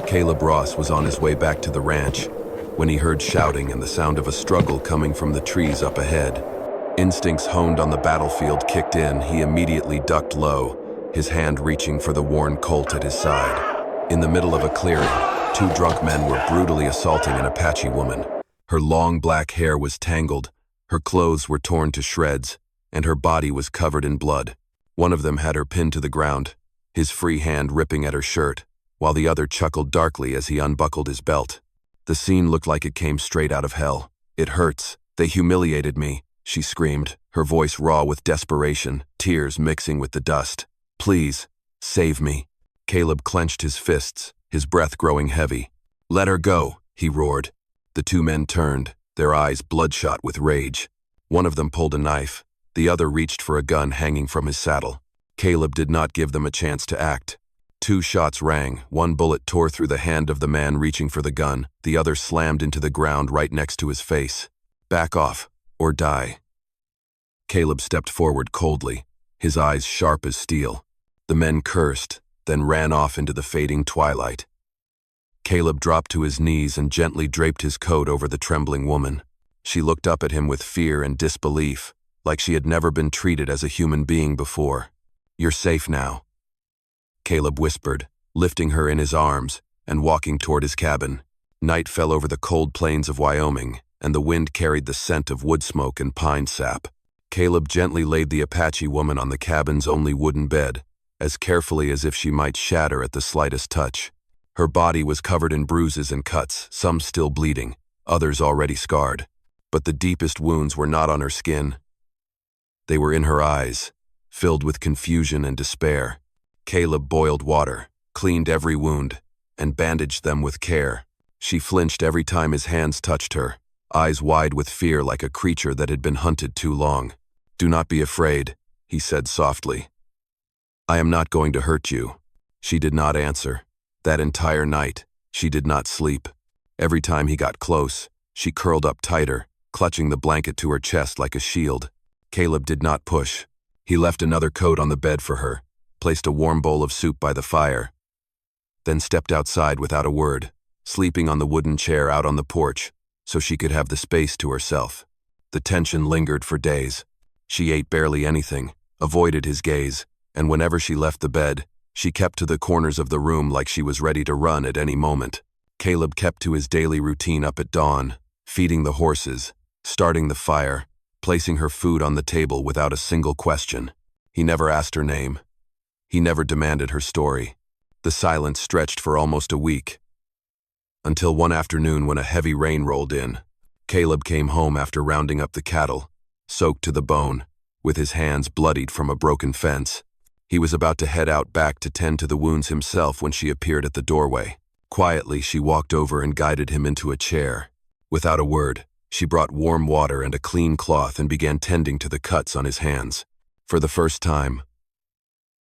Caleb Ross was on his way back to the ranch when he heard shouting and the sound of a struggle coming from the trees up ahead. Instincts honed on the battlefield kicked in. He immediately ducked low, his hand reaching for the worn Colt at his side. In the middle of a clearing, two drunk men were brutally assaulting an Apache woman. Her long black hair was tangled, her clothes were torn to shreds, and her body was covered in blood. One of them had her pinned to the ground, his free hand ripping at her shirt, while the other chuckled darkly as he unbuckled his belt. The scene looked like it came straight out of hell. "It hurts. They humiliated me," she screamed, her voice raw with desperation, tears mixing with the dust. "Please, save me." Caleb clenched his fists, his breath growing heavy. "Let her go," he roared. The two men turned, their eyes bloodshot with rage. One of them pulled a knife, the other reached for a gun hanging from his saddle. Caleb did not give them a chance to act. Two shots rang, one bullet tore through the hand of the man reaching for the gun, the other slammed into the ground right next to his face. "Back off, or die." Caleb stepped forward coldly, his eyes sharp as steel. The men cursed, then ran off into the fading twilight. Caleb dropped to his knees and gently draped his coat over the trembling woman. She looked up at him with fear and disbelief, like she had never been treated as a human being before. "You're safe now," Caleb whispered, lifting her in his arms and walking toward his cabin. Night fell over the cold plains of Wyoming, and the wind carried the scent of wood smoke and pine sap. Caleb gently laid the Apache woman on the cabin's only wooden bed, as carefully as if she might shatter at the slightest touch. Her body was covered in bruises and cuts, some still bleeding, others already scarred. But the deepest wounds were not on her skin. They were in her eyes, filled with confusion and despair. Caleb boiled water, cleaned every wound, and bandaged them with care. She flinched every time his hands touched her, eyes wide with fear like a creature that had been hunted too long. "Do not be afraid," he said softly. "I am not going to hurt you." She did not answer. That entire night, she did not sleep. Every time he got close, she curled up tighter, clutching the blanket to her chest like a shield. Caleb did not push. He left another coat on the bed for her, placed a warm bowl of soup by the fire, then stepped outside without a word, sleeping on the wooden chair out on the porch so she could have the space to herself. The tension lingered for days. She ate barely anything, avoided his gaze, and whenever she left the bed, she kept to the corners of the room like she was ready to run at any moment. Caleb kept to his daily routine up at dawn, feeding the horses, starting the fire, placing her food on the table without a single question. He never asked her name. He never demanded her story. The silence stretched for almost a week, until one afternoon when a heavy rain rolled in. Caleb came home after rounding up the cattle, soaked to the bone, with his hands bloodied from a broken fence. He was about to head out back to tend to the wounds himself when she appeared at the doorway. Quietly, she walked over and guided him into a chair. Without a word, she brought warm water and a clean cloth and began tending to the cuts on his hands. For the first time,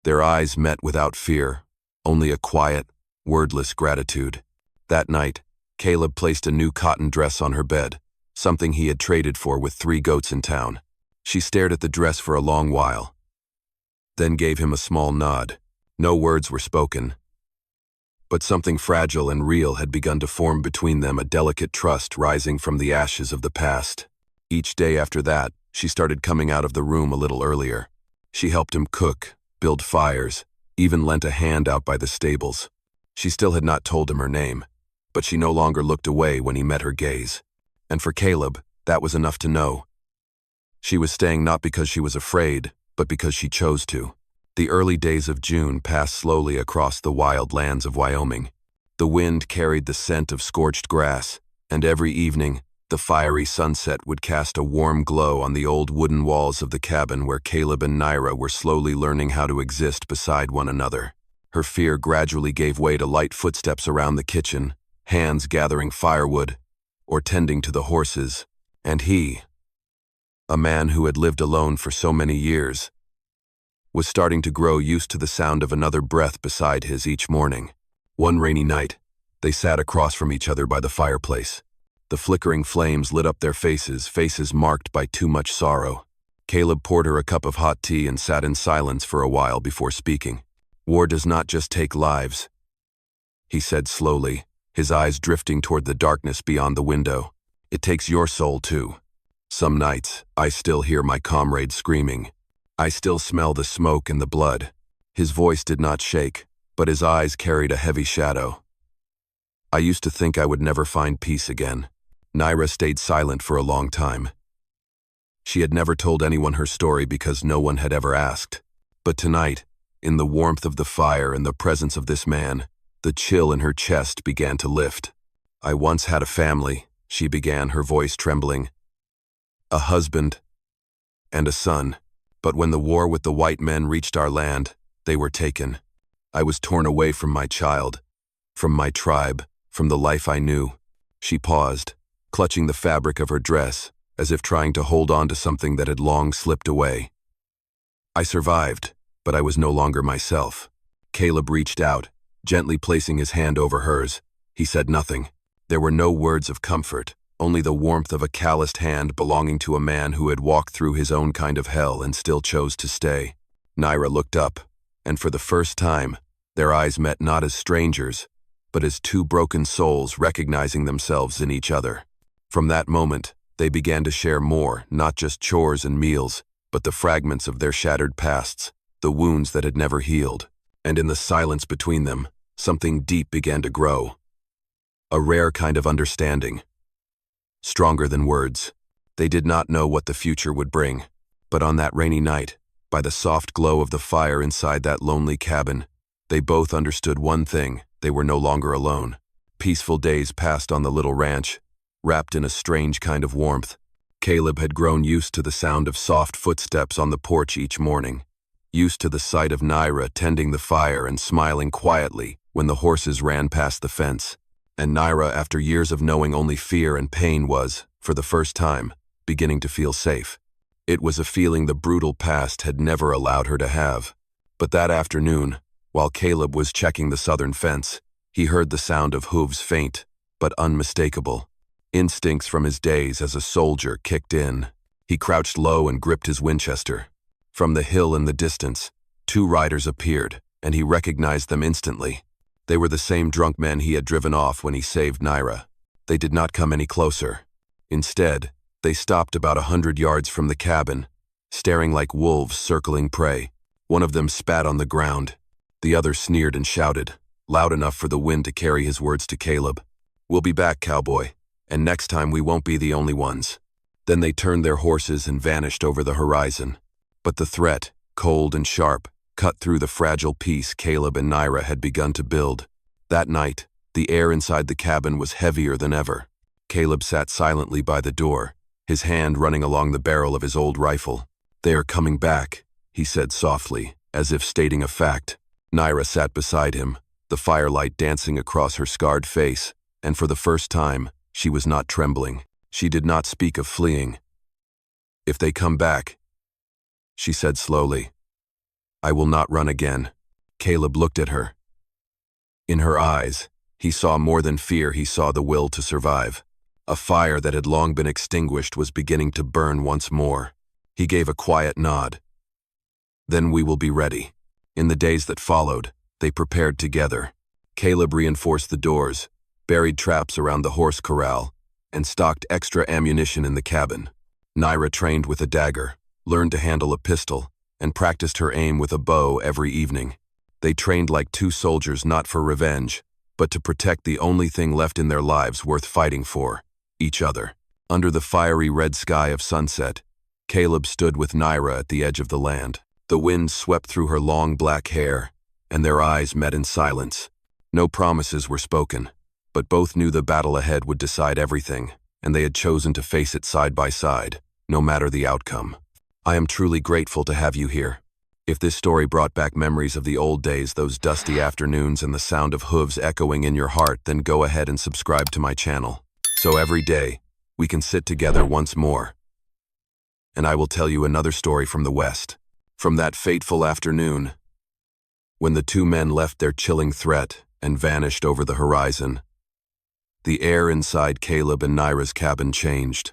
their eyes met without fear, only a quiet, wordless gratitude. That night, Caleb placed a new cotton dress on her bed, something he had traded for with 3 goats in town. She stared at the dress for a long while, then gave him a small nod. No words were spoken, but something fragile and real had begun to form between them, a delicate trust rising from the ashes of the past. Each day after that, she started coming out of the room a little earlier. She helped him cook, build fires, even lent a hand out by the stables. She still had not told him her name, but she no longer looked away when he met her gaze. And for Caleb, that was enough to know. She was staying not because she was afraid, but because she chose to. The early days of June passed slowly across the wild lands of Wyoming. The wind carried the scent of scorched grass, and every evening, the fiery sunset would cast a warm glow on the old wooden walls of the cabin where Caleb and Naira were slowly learning how to exist beside one another. Her fear gradually gave way to light footsteps around the kitchen, hands gathering firewood, or tending to the horses, and he, a man who had lived alone for so many years, was starting to grow used to the sound of another breath beside his each morning. One rainy night, they sat across from each other by the fireplace. The flickering flames lit up their faces, faces marked by too much sorrow. Caleb poured her a cup of hot tea and sat in silence for a while before speaking. "War does not just take lives," he said slowly, his eyes drifting toward the darkness beyond the window. It takes your soul too. Some nights, I still hear my comrade screaming. I still smell the smoke and the blood. His voice did not shake, but his eyes carried a heavy shadow. I used to think I would never find peace again. Naira stayed silent for a long time. She had never told anyone her story because no one had ever asked. But tonight, in the warmth of the fire and the presence of this man, the chill in her chest began to lift. I once had a family, she began, her voice trembling. A husband and a son. But when the war with the white men reached our land, they were taken. I was torn away from my child, from my tribe, from the life I knew. She paused, clutching the fabric of her dress, as if trying to hold on to something that had long slipped away. I survived, but I was no longer myself. Caleb reached out, gently placing his hand over hers. He said nothing. There were no words of comfort, only the warmth of a calloused hand belonging to a man who had walked through his own kind of hell and still chose to stay. Naira looked up, and for the first time, their eyes met not as strangers, but as two broken souls recognizing themselves in each other. From that moment, they began to share more, not just chores and meals, but the fragments of their shattered pasts, the wounds that had never healed. And in the silence between them, something deep began to grow. A rare kind of understanding. Stronger than words. They did not know what the future would bring, but on that rainy night, by the soft glow of the fire inside that lonely cabin, they both understood one thing: they were no longer alone. Peaceful days passed on the little ranch, wrapped in a strange kind of warmth. Caleb had grown used to the sound of soft footsteps on the porch each morning, used to the sight of Naira tending the fire and smiling quietly when the horses ran past the fence. And Naira, after years of knowing only fear and pain, was, for the first time, beginning to feel safe. It was a feeling the brutal past had never allowed her to have. But that afternoon, while Caleb was checking the southern fence, he heard the sound of hooves, faint but unmistakable. Instincts from his days as a soldier kicked in. He crouched low and gripped his Winchester. From the hill in the distance, two riders appeared, and he recognized them instantly. They were the same drunk men he had driven off when he saved Naira. They did not come any closer. Instead, they stopped about 100 yards from the cabin, staring like wolves circling prey. One of them spat on the ground. The other sneered and shouted, loud enough for the wind to carry his words to Caleb. "We'll be back, cowboy, and next time we won't be the only ones." Then they turned their horses and vanished over the horizon. But the threat, cold and sharp, cut through the fragile peace Caleb and Naira had begun to build. That night, the air inside the cabin was heavier than ever. Caleb sat silently by the door, his hand running along the barrel of his old rifle. "They are coming back," he said softly, as if stating a fact. Naira sat beside him, the firelight dancing across her scarred face, and for the first time, she was not trembling. She did not speak of fleeing. "If they come back," she said slowly, "I will not run again." Caleb looked at her. In her eyes, he saw more than fear. He saw the will to survive. A fire that had long been extinguished was beginning to burn once more. He gave a quiet nod. "Then we will be ready." In the days that followed, they prepared together. Caleb reinforced the doors, buried traps around the horse corral, and stocked extra ammunition in the cabin. Naira trained with a dagger, learned to handle a pistol, and practiced her aim with a bow every evening. They trained like two soldiers, not for revenge, but to protect the only thing left in their lives worth fighting for: each other. Under the fiery red sky of sunset, Caleb stood with Naira at the edge of the land. The wind swept through her long black hair, and their eyes met in silence. No promises were spoken, but both knew the battle ahead would decide everything, and they had chosen to face it side by side, no matter the outcome. I am truly grateful to have you here. If this story brought back memories of the old days, those dusty afternoons and the sound of hooves echoing in your heart, then go ahead and subscribe to my channel. So every day, we can sit together once more, and I will tell you another story from the West. From that fateful afternoon, when the two men left their chilling threat and vanished over the horizon, the air inside Caleb and Naira's cabin changed.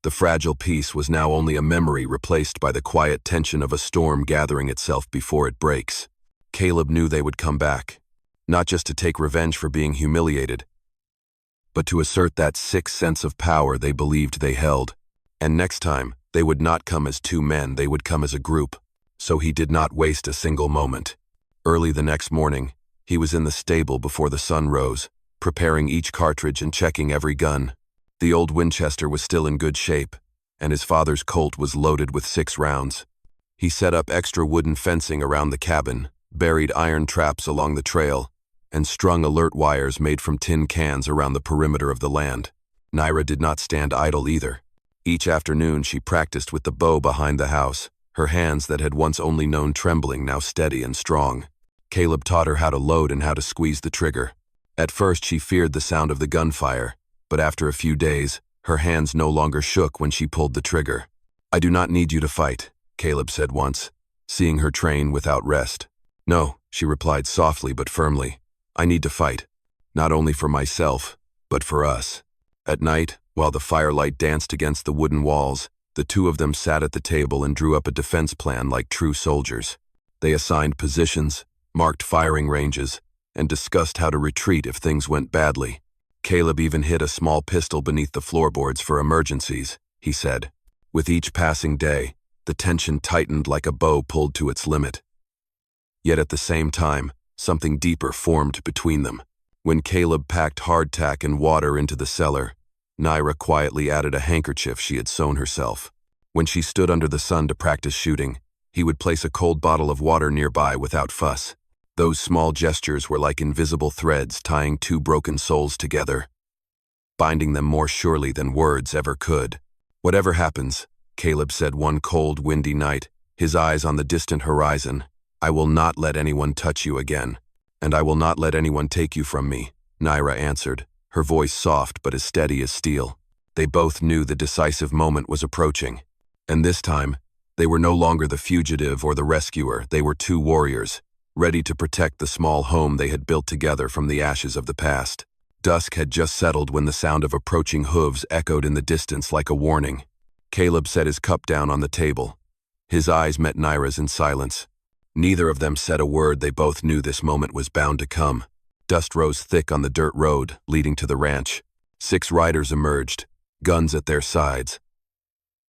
The fragile peace was now only a memory, replaced by the quiet tension of a storm gathering itself before it breaks. Caleb knew they would come back. not just to take revenge for being humiliated, but to assert that sixth sense of power they believed they held. And next time, they would not come as two men, they would come as a group. So he did not waste a single moment. Early the next morning, he was in the stable before the sun rose, preparing each cartridge and checking every gun. The old Winchester was still in good shape, and his father's Colt was loaded with 6 rounds. He set up extra wooden fencing around the cabin, buried iron traps along the trail, and strung alert wires made from tin cans around the perimeter of the land. Naira did not stand idle either. Each afternoon she practiced with the bow behind the house, her hands that had once only known trembling now steady and strong. Caleb taught her how to load and how to squeeze the trigger. At first she feared the sound of the gunfire, but after a few days, her hands no longer shook when she pulled the trigger. "I do not need you to fight," Caleb said once, seeing her train without rest. "No," she replied softly but firmly. "I need to fight, not only for myself, but for us." At night, while the firelight danced against the wooden walls, the two of them sat at the table and drew up a defense plan like true soldiers. They assigned positions, marked firing ranges, and discussed how to retreat if things went badly. Caleb even hid a small pistol beneath the floorboards for emergencies, he said. With each passing day, the tension tightened like a bow pulled to its limit. Yet at the same time, something deeper formed between them. When Caleb packed hardtack and water into the cellar, Naira quietly added a handkerchief she had sewn herself. When she stood under the sun to practice shooting, he would place a cold bottle of water nearby without fuss. Those small gestures were like invisible threads tying two broken souls together, binding them more surely than words ever could. "Whatever happens," Caleb said one cold, windy night, his eyes on the distant horizon, "I will not let anyone touch you again. And I will not let anyone take you from me," Naira answered, her voice soft but as steady as steel. They both knew the decisive moment was approaching. And this time, they were no longer the fugitive or the rescuer, they were two warriors, ready to protect the small home they had built together from the ashes of the past. Dusk had just settled when the sound of approaching hooves echoed in the distance like a warning. Caleb set his cup down on the table. His eyes met Naira's in silence. Neither of them said a word. They both knew this moment was bound to come. Dust rose thick on the dirt road leading to the ranch. 6 riders emerged, guns at their sides,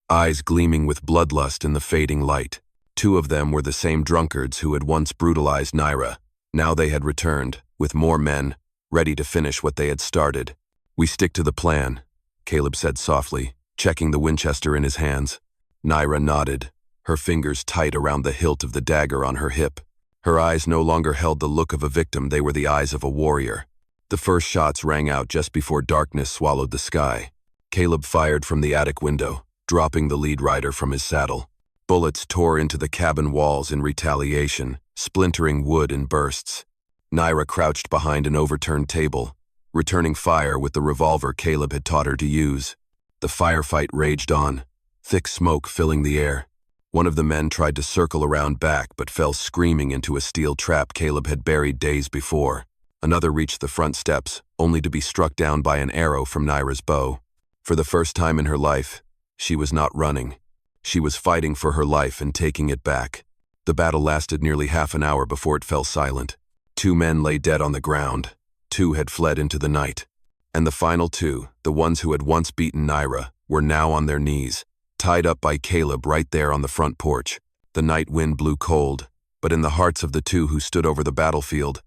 eyes gleaming with bloodlust in the fading light. 2 of them were the same drunkards who had once brutalized Naira. Now they had returned, with more men, ready to finish what they had started. "We stick to the plan," Caleb said softly, checking the Winchester in his hands. Naira nodded, her fingers tight around the hilt of the dagger on her hip. Her eyes no longer held the look of a victim, they were the eyes of a warrior. The first shots rang out just before darkness swallowed the sky. Caleb fired from the attic window, dropping the lead rider from his saddle. Bullets tore into the cabin walls in retaliation, splintering wood in bursts. Naira crouched behind an overturned table, returning fire with the revolver Caleb had taught her to use. The firefight raged on, thick smoke filling the air. One of the men tried to circle around back but fell screaming into a steel trap Caleb had buried days before. Another reached the front steps, only to be struck down by an arrow from Naira's bow. For the first time in her life, she was not running. She was fighting for her life and taking it back. The battle lasted nearly half an hour before it fell silent. 2 men lay dead on the ground. 2 had fled into the night. And the final 2, the ones who had once beaten Naira, were now on their knees, tied up by Caleb right there on the front porch. The night wind blew cold, but in the hearts of the 2 who stood over the battlefield,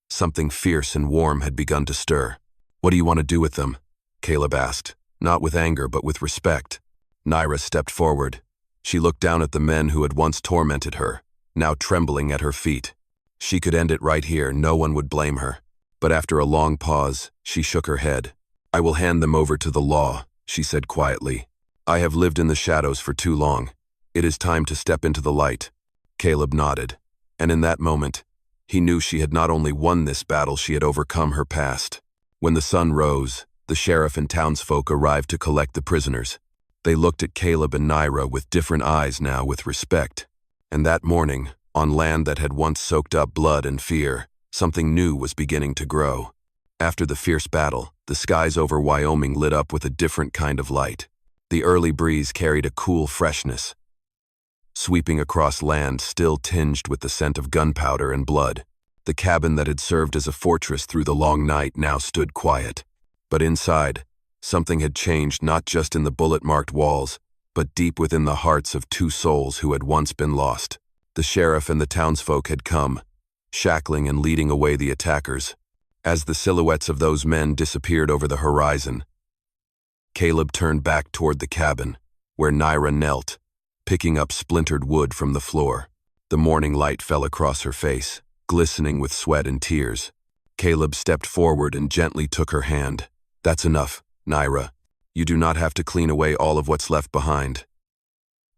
something fierce and warm had begun to stir. "What do you want to do with them?" Caleb asked, not with anger but with respect. Naira stepped forward. She looked down at the men who had once tormented her, now trembling at her feet. She could end it right here, no one would blame her. But after a long pause, she shook her head. "I will hand them over to the law," she said quietly. "I have lived in the shadows for too long. It is time to step into the light." Caleb nodded, and in that moment, he knew she had not only won this battle, she had overcome her past. When the sun rose, the sheriff and townsfolk arrived to collect the prisoners. They looked at Caleb and Naira with different eyes now, with respect. And that morning, on land that had once soaked up blood and fear, something new was beginning to grow. After the fierce battle, the skies over Wyoming lit up with a different kind of light. The early breeze carried a cool freshness, sweeping across land still tinged with the scent of gunpowder and blood. The cabin that had served as a fortress through the long night now stood quiet. But inside, something had changed, not just in the bullet-marked walls, but deep within the hearts of two souls who had once been lost. The sheriff and the townsfolk had come, shackling and leading away the attackers. As the silhouettes of those men disappeared over the horizon, Caleb turned back toward the cabin, where Naira knelt, picking up splintered wood from the floor. The morning light fell across her face, glistening with sweat and tears. Caleb stepped forward and gently took her hand. "That's enough, Naira. You do not have to clean away all of what's left behind.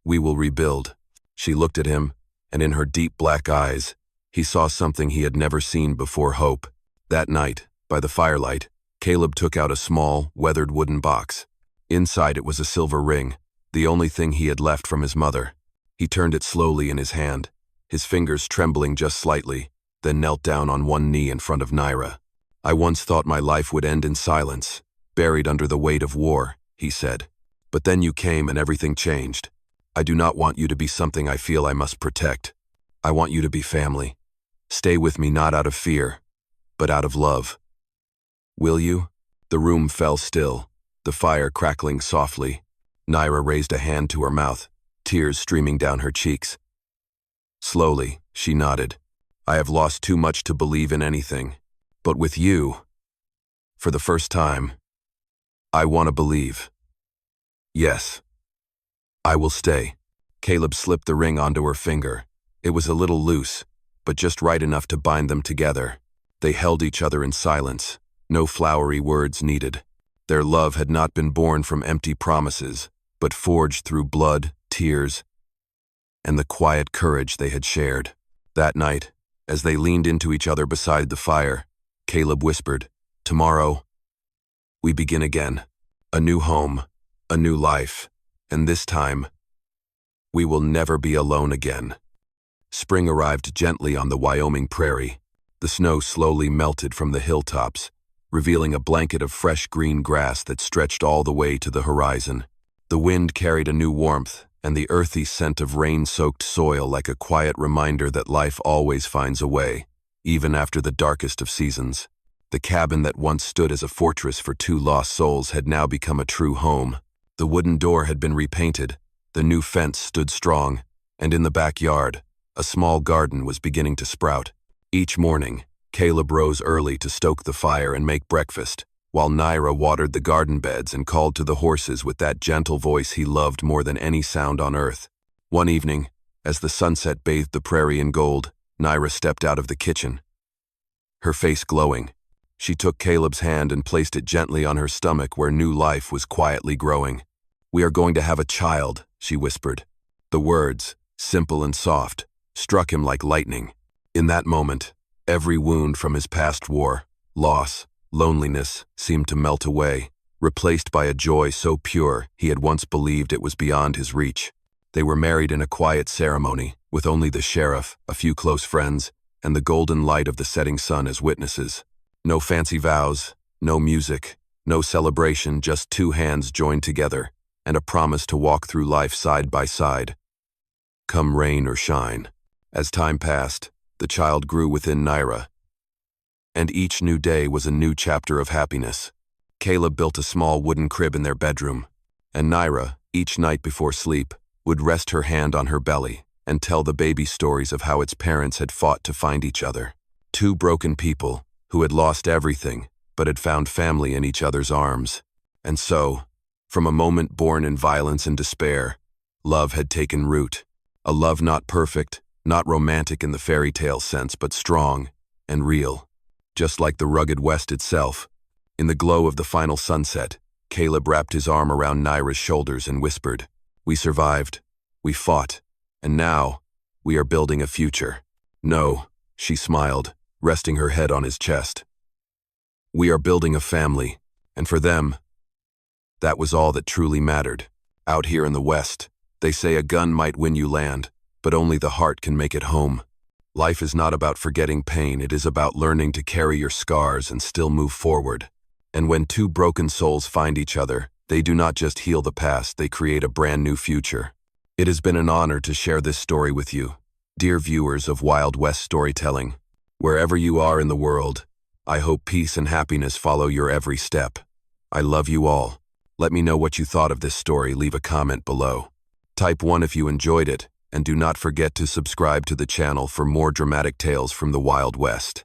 We will rebuild." She looked at him, and in her deep black eyes, he saw something he had never seen before: hope. That night, by the firelight, Caleb took out a small, weathered wooden box. Inside it was a silver ring, the only thing he had left from his mother. He turned it slowly in his hand, his fingers trembling just slightly, then knelt down on one knee in front of Naira. "I once thought my life would end in silence, buried under the weight of war," he said. "But then you came and everything changed. I do not want you to be something I feel I must protect. I want you to be family. Stay with me not out of fear, but out of love. Will you?" The room fell still, the fire crackling softly. Naira raised a hand to her mouth, tears streaming down her cheeks. Slowly, she nodded. "I have lost too much to believe in anything. But with you, for the first time, I want to believe. Yes, I will stay." Caleb slipped the ring onto her finger. It was a little loose, but just right enough to bind them together. They held each other in silence, no flowery words needed. Their love had not been born from empty promises, but forged through blood, tears, and the quiet courage they had shared. That night, as they leaned into each other beside the fire, Caleb whispered, "Tomorrow, we begin again. A new home, a new life, and this time, we will never be alone again." Spring arrived gently on the Wyoming prairie. The snow slowly melted from the hilltops, revealing a blanket of fresh green grass that stretched all the way to the horizon. The wind carried a new warmth, and the earthy scent of rain-soaked soil like a quiet reminder that life always finds a way, even after the darkest of seasons. The cabin that once stood as a fortress for two lost souls had now become a true home. The wooden door had been repainted, the new fence stood strong, and in the backyard, a small garden was beginning to sprout. Each morning, Caleb rose early to stoke the fire and make breakfast, while Naira watered the garden beds and called to the horses with that gentle voice he loved more than any sound on earth. One evening, as the sunset bathed the prairie in gold, Naira stepped out of the kitchen, her face glowing. She took Caleb's hand and placed it gently on her stomach where new life was quietly growing. "We are going to have a child," she whispered. The words, simple and soft, struck him like lightning. In that moment, every wound from his past war, loss, loneliness seemed to melt away, replaced by a joy so pure he had once believed it was beyond his reach. They were married in a quiet ceremony, with only the sheriff, a few close friends, and the golden light of the setting sun as witnesses. No fancy vows, no music, no celebration, just two hands joined together, and a promise to walk through life side by side, come rain or shine. As time passed, the child grew within Naira, and each new day was a new chapter of happiness. Caleb built a small wooden crib in their bedroom, and Naira, each night before sleep, would rest her hand on her belly and tell the baby stories of how its parents had fought to find each other. Two broken people who had lost everything but had found family in each other's arms. And so, from a moment born in violence and despair, love had taken root. A love not perfect, not romantic in the fairy tale sense, but strong and real, just like the rugged West itself. In the glow of the final sunset, Caleb wrapped his arm around Naira's shoulders and whispered, "We survived, we fought, and now we are building a future." "No," she smiled, resting her head on his chest. "We are building a family, and for them, that was all that truly mattered. Out here in the West, they say a gun might win you land, but only the heart can make it home. Life is not about forgetting pain, it is about learning to carry your scars and still move forward. And when two broken souls find each other, they do not just heal the past, they create a brand new future." It has been an honor to share this story with you, dear viewers of Wild West Storytelling. Wherever you are in the world, I hope peace and happiness follow your every step. I love you all. Let me know what you thought of this story. Leave a comment below. Type 1 if you enjoyed it, and do not forget to subscribe to the channel for more dramatic tales from the Wild West.